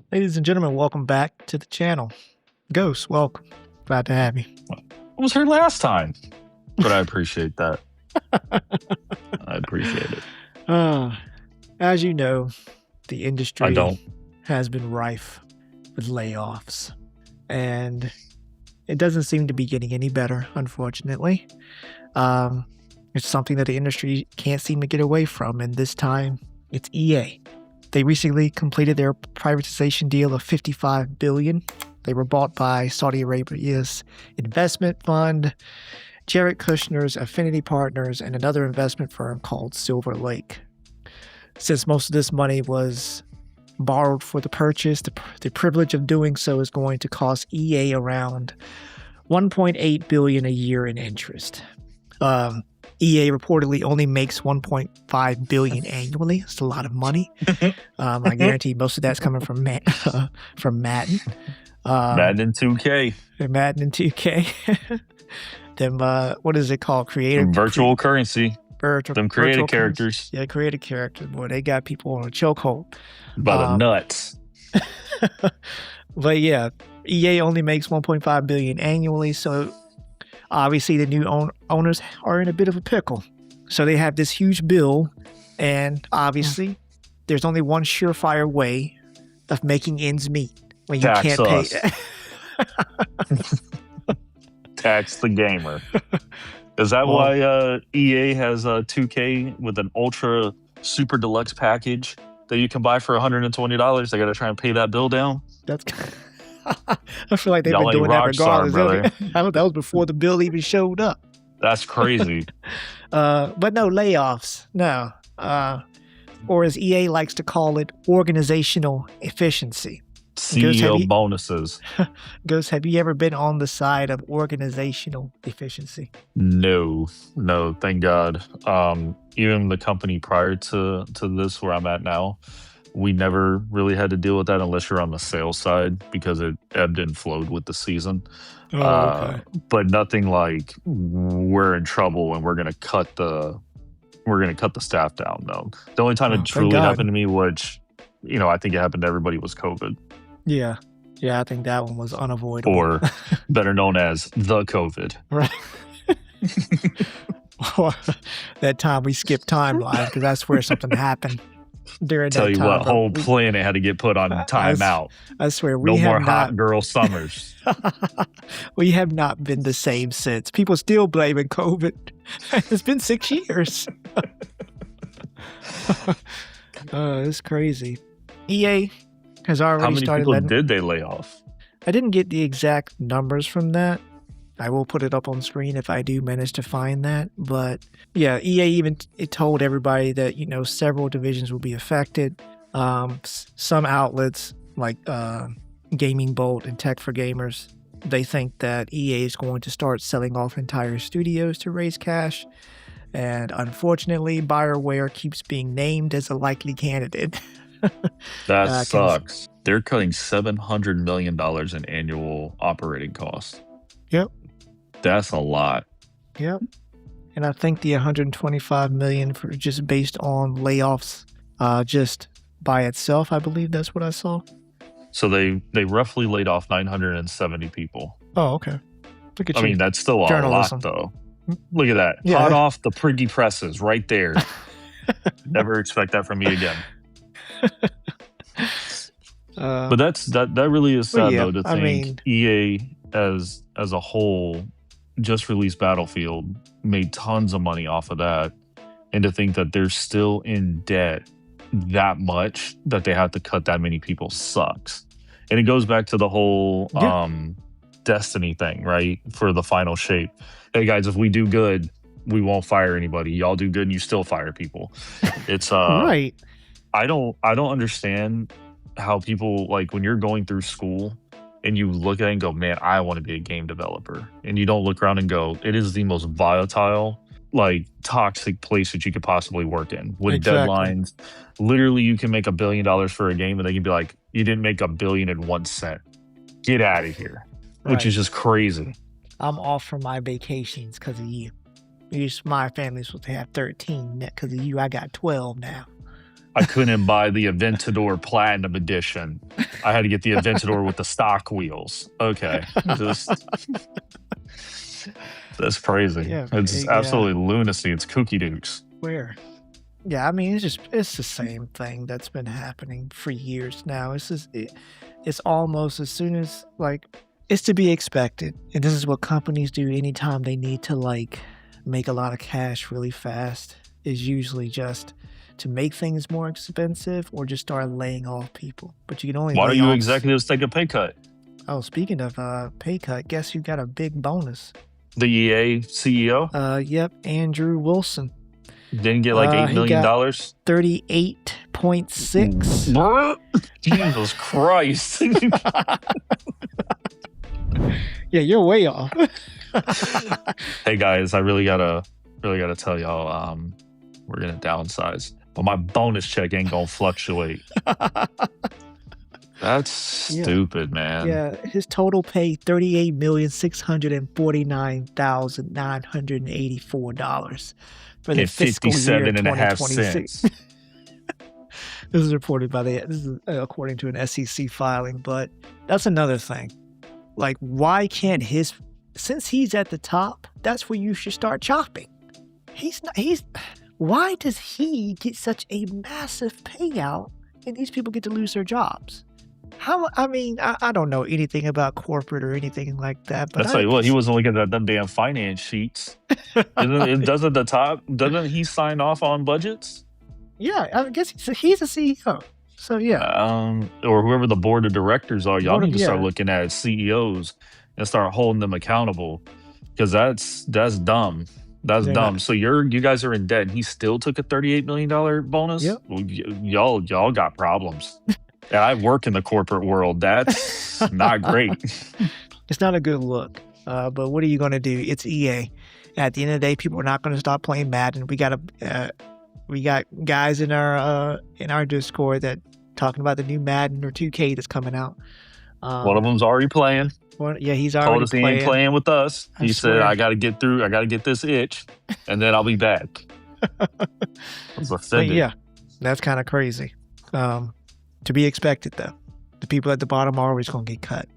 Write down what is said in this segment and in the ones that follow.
Ladies and gentlemen, welcome back to the channel. Ghost, welcome. Glad to have you. I was here last time, but I appreciate that. I appreciate it. As you know, the I industry don't. has been rife with layoffs, and it doesn't seem to be getting any better, unfortunately. It's something that the industry can't seem to get away from, and this time it's EA. They recently completed their privatization deal of $55 billion. They were bought by Saudi Arabia's investment fund, Jared Kushner's Affinity Partners, and another investment firm called Silver Lake. Since most of this money was borrowed for the purchase, the privilege of doing so is going to cost EA around $1.8 billion a year in interest. EA reportedly only makes $1.5 billion annually. It's a lot of money. I guarantee most of that's coming from Madden. Madden and 2K. Madden and 2K. Them, what is it called? Virtual currency. Them creative characters. Yeah, creative characters. Boy, they got people on a chokehold. By the nuts. But yeah, EA only makes $1.5 billion annually, so obviously the new owners are in a bit of a pickle. So they have this huge bill, and obviously there's only one surefire way of making ends meet when you can't pay. Tax the gamer. Is that why EA has 2K with an ultra super deluxe package that you can buy for $120? They got to try and pay that bill down. That's. I feel like they've been doing that regardless. That was before the bill even showed up. That's crazy. But no layoffs. No. Or as EA likes to call it, organizational efficiency. CEO bonuses. Ghost, have you ever been on the side of organizational efficiency? No, thank God. Even the company prior to this, where I'm at now, we never really had to deal with that unless you're on the sales side because it ebbed and flowed with the season. Okay. But nothing like we're in trouble and we're gonna cut the staff down. No, the only time it truly happened to me, which I think it happened to everybody, was COVID. Yeah, I think that one was unavoidable. Or better known as the COVID. Right. That time we skipped timeline because that's where something happened. During Tell that you time, what, whole planet had to get put on timeout. I swear, no more hot girl summers. We have not been the same since. People still blaming COVID. It's been 6 years. It's crazy. EA has already started. How many people did they lay off? I didn't get the exact numbers from that. I will put it up on screen if I do manage to find that. But yeah, EA it told everybody that, several divisions will be affected. Some outlets like Gaming Bolt and Tech for Gamers, they think that EA is going to start selling off entire studios to raise cash. And unfortunately, BioWare keeps being named as a likely candidate. That sucks. They're cutting $700 million in annual operating costs. Yep. That's a lot. Yep. And I think the $125 million for just based on layoffs, just by itself, I believe that's what I saw. So they roughly laid off 970 people. Oh, okay. Look at you. I mean, that's still a lot, though. Look at that. Yeah. Hot off the pretty presses right there. Never expect that from me again. But that really is sad, though, to think EA as a whole just released Battlefield, made tons of money off of that, and to think that they're still in debt that much that they have to cut that many people sucks. And it goes back to the whole Destiny thing, right? For the final shape. Hey guys, if we do good, we won't fire anybody. Y'all do good and you still fire people. It's right. I don't understand how people, like, when you're going through school and you look at it and go, man, I want to be a game developer. And you don't look around and go, it is the most volatile, like, toxic place that you could possibly work in. With deadlines, literally you can make $1 billion for a game and they can be like, you didn't make $1 billion and 1 cent. Get out of here. Right. Which is just crazy. I'm off for my vacations because of you. My family's supposed to have 13 because of you. I got 12 now. I couldn't buy the Aventador Platinum Edition. I had to get the Aventador with the stock wheels. Okay. That's crazy. Yeah, It's absolutely lunacy. It's kooky dukes. Where? Yeah, I mean, it's the same thing that's been happening for years now. It's almost as soon as, like, it's to be expected. And this is what companies do anytime they need to, like, make a lot of cash really fast, is usually just to make things more expensive or just start laying off people. But you can only Why do you executives take a pay cut? Oh, speaking of pay cut, guess who got a big bonus? The EA CEO? Yep, Andrew Wilson. Didn't get like $8 million? 38.6. Jesus Christ. Yeah, you're way off. Hey guys, I really gotta tell y'all, we're gonna downsize, but my bonus check ain't gonna fluctuate. That's stupid, man. Yeah, his total pay $38,649,984 for the fiscal year 2026. This is reported by according to an SEC filing, but that's another thing. Like, why can't since he's at the top, that's where you should start chopping. Why does he get such a massive payout and these people get to lose their jobs? I don't know anything about corporate or anything like that. But he wasn't looking at them damn finance sheets. Doesn't he sign off on budgets? Yeah, I guess he's a CEO. So yeah. Or whoever the board of directors are, y'all need to start looking at CEOs and start holding them accountable, because that's dumb. That's dumb. So you guys are in debt, and he still took a $38 million bonus. Yep. Well, y'all got problems. And I work in the corporate world. That's not great. It's not a good look. But what are you going to do? It's EA. At the end of the day, people are not going to stop playing Madden. We got guys in our Discord that talking about the new Madden or 2K that's coming out. One of them's already playing. He's already told us he ain't playing with us. He said, "I got to get through. I got to get this itch, and then I'll be back." I was offended. But yeah, that's kind of crazy. To be expected, though. The people at the bottom are always going to get cut.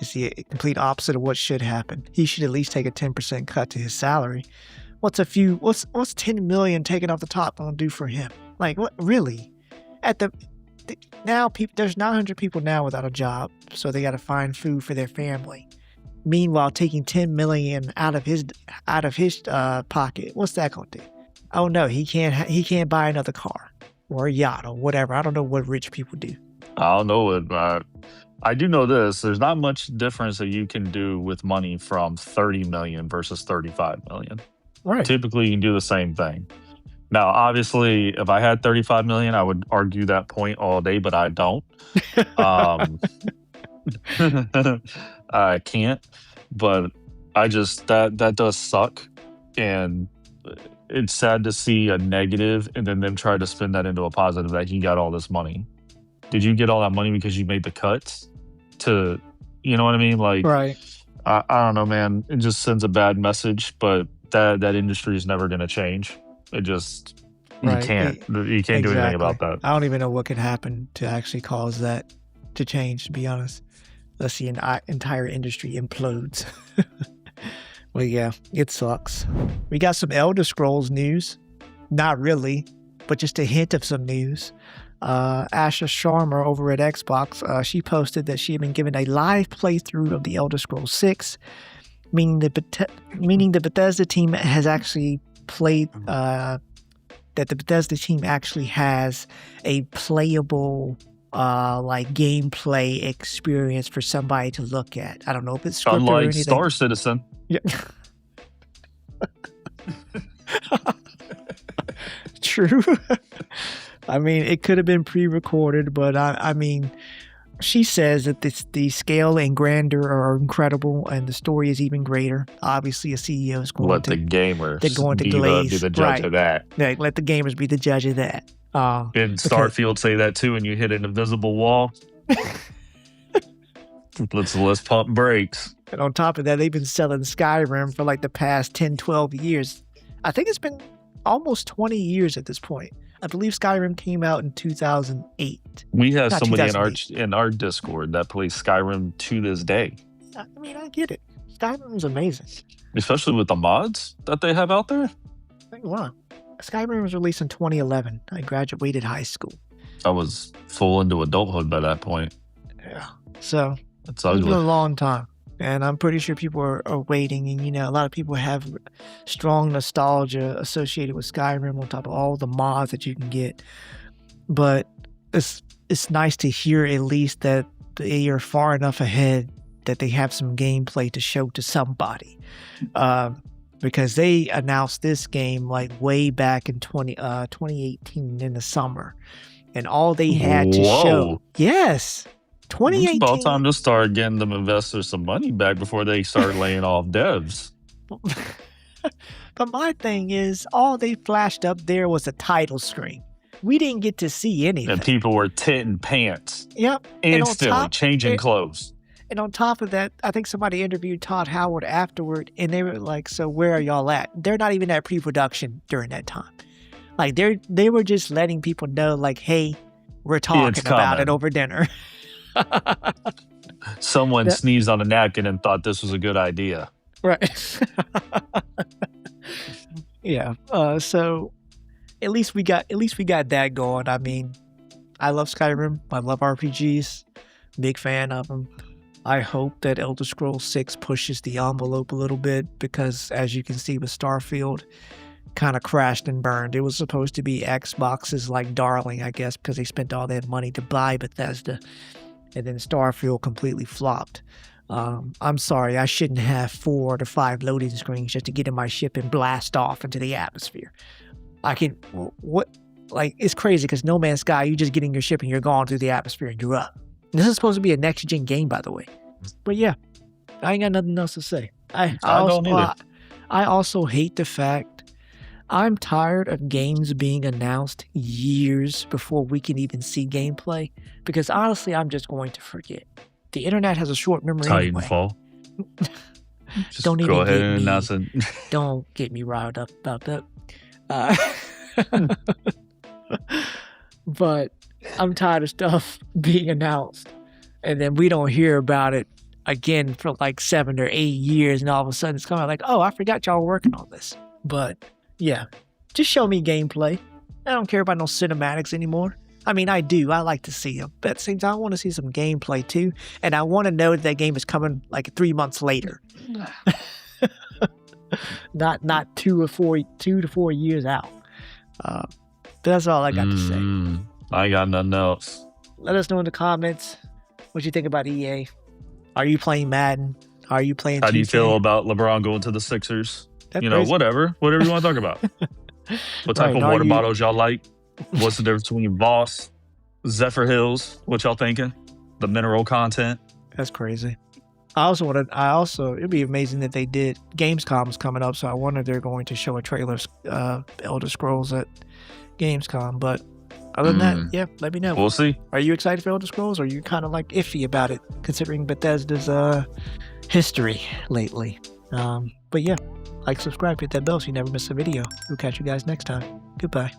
It's the complete opposite of what should happen. He should at least take a 10% cut to his salary. What's $10 million taken off the top going to do for him? Like, what really? There's 900 people now without a job, so they got to find food for their family. Meanwhile, taking $10 million out of his pocket, what's that going to do? Oh no, he can't buy another car or a yacht or whatever. I don't know what rich people do. I don't know it, but I do know this. There's not much difference that you can do with money from 30 million versus 35 million. Right. Typically, you can do the same thing. Now, obviously, if I had 35 million, I would argue that point all day, but I don't. I can't. But I just that does suck, and it's sad to see a negative and then them try to spin that into a positive that he got all this money. Did you get all that money because you made the cuts to, you know what I mean? Like, right. I don't know, man. It just sends a bad message, but that industry is never going to change. It just, you can't do anything about that. I don't even know what could happen to actually cause that to change, to be honest. Unless the entire industry implodes. Well, yeah, it sucks. We got some Elder Scrolls news. Not really, but just a hint of some news. Asha Sharma over at Xbox, she posted that she had been given a live playthrough of the Elder Scrolls 6, meaning the Bethesda team has actually played, that the Bethesda team actually has a playable like gameplay experience for somebody to look at. I don't know if it's scripted unlike or anything. Star Citizen. Yeah. True. I mean, it could have been pre-recorded, but I mean, she says that the scale and grandeur are incredible, and the story is even greater. Obviously, a CEO is going to let the gamers glaze. be the judge of that. Yeah, let the gamers be the judge of that. Did Starfield say that too? And you hit an invisible wall. let's pump brakes. And on top of that, they've been selling Skyrim for like the past 10, 12 years. I think it's been almost 20 years at this point. I believe Skyrim came out in 2008. We have somebody in our Discord that plays Skyrim to this day. I mean, I get it. Skyrim's amazing. Especially with the mods that they have out there. Wow. Skyrim was released in 2011. I graduated high school. I was full into adulthood by that point. Yeah. So it's been a long time. And I'm pretty sure people are waiting. And, a lot of people have strong nostalgia associated with Skyrim on top of all the mods that you can get. But it's nice to hear at least that they are far enough ahead that they have some gameplay to show to somebody. Because they announced this game like way back in 2018 in the summer. And all they had to show... Yes! 2018. It's about time to start getting them investors some money back before they start laying off devs. But my thing is, all they flashed up there was a title screen. We didn't get to see anything. And people were titting pants. Yep. Instantly changing clothes. And on top of that, I think somebody interviewed Todd Howard afterward, and they were like, so where are y'all at? They're not even at pre-production during that time. Like, they were just letting people know, like, hey, we're talking about it over dinner. Someone sneezed on a napkin and thought this was a good idea. Right. Yeah. So at least we got that going. I mean, I love Skyrim. I love RPGs. Big fan of them. I hope that Elder Scrolls 6 pushes the envelope a little bit because, as you can see with Starfield, kind of crashed and burned. It was supposed to be Xbox's like darling, I guess, because they spent all that money to buy Bethesda. And then Starfield completely flopped. I'm sorry, I shouldn't have 4 to 5 loading screens just to get in my ship and blast off into the atmosphere. It's crazy because No Man's Sky, you just get in your ship and you're gone through the atmosphere and you're up. This is supposed to be a next-gen game, by the way. But yeah, I ain't got nothing else to say. I also hate the fact I'm tired of games being announced years before we can even see gameplay, because honestly, I'm just going to forget. The internet has a short memory Titanfall. Anyway. Don't even go ahead and announce it. Don't get me riled up about that. But I'm tired of stuff being announced, and then we don't hear about it again for like 7 or 8 years, and all of a sudden it's coming out like, oh, I forgot y'all were working on this. But yeah, just show me gameplay. I don't care about no cinematics anymore. I mean, I do. I like to see them. But at the same time, I want to see some gameplay too. And I want to know that game is coming like 3 months later. not 2 to 4 years out. But that's all I got to say. I got nothing else. Let us know in the comments what you think about EA. Are you playing Madden? Are you playing 2K? How do you feel about LeBron going to the Sixers? That's crazy. Whatever you want to talk about. What type of water bottles y'all like? What's the difference between Voss, Zephyr Hills? What y'all thinking? The mineral content? That's crazy. It'd be amazing if they did. Gamescom's coming up, so I wonder if they're going to show a trailer of Elder Scrolls at Gamescom. But other than that, yeah, let me know. We'll see. Are you excited for Elder Scrolls, or are you kind of like iffy about it, considering Bethesda's history lately? But yeah, like, subscribe, hit that bell so you never miss a video. We'll catch you guys next time. Goodbye.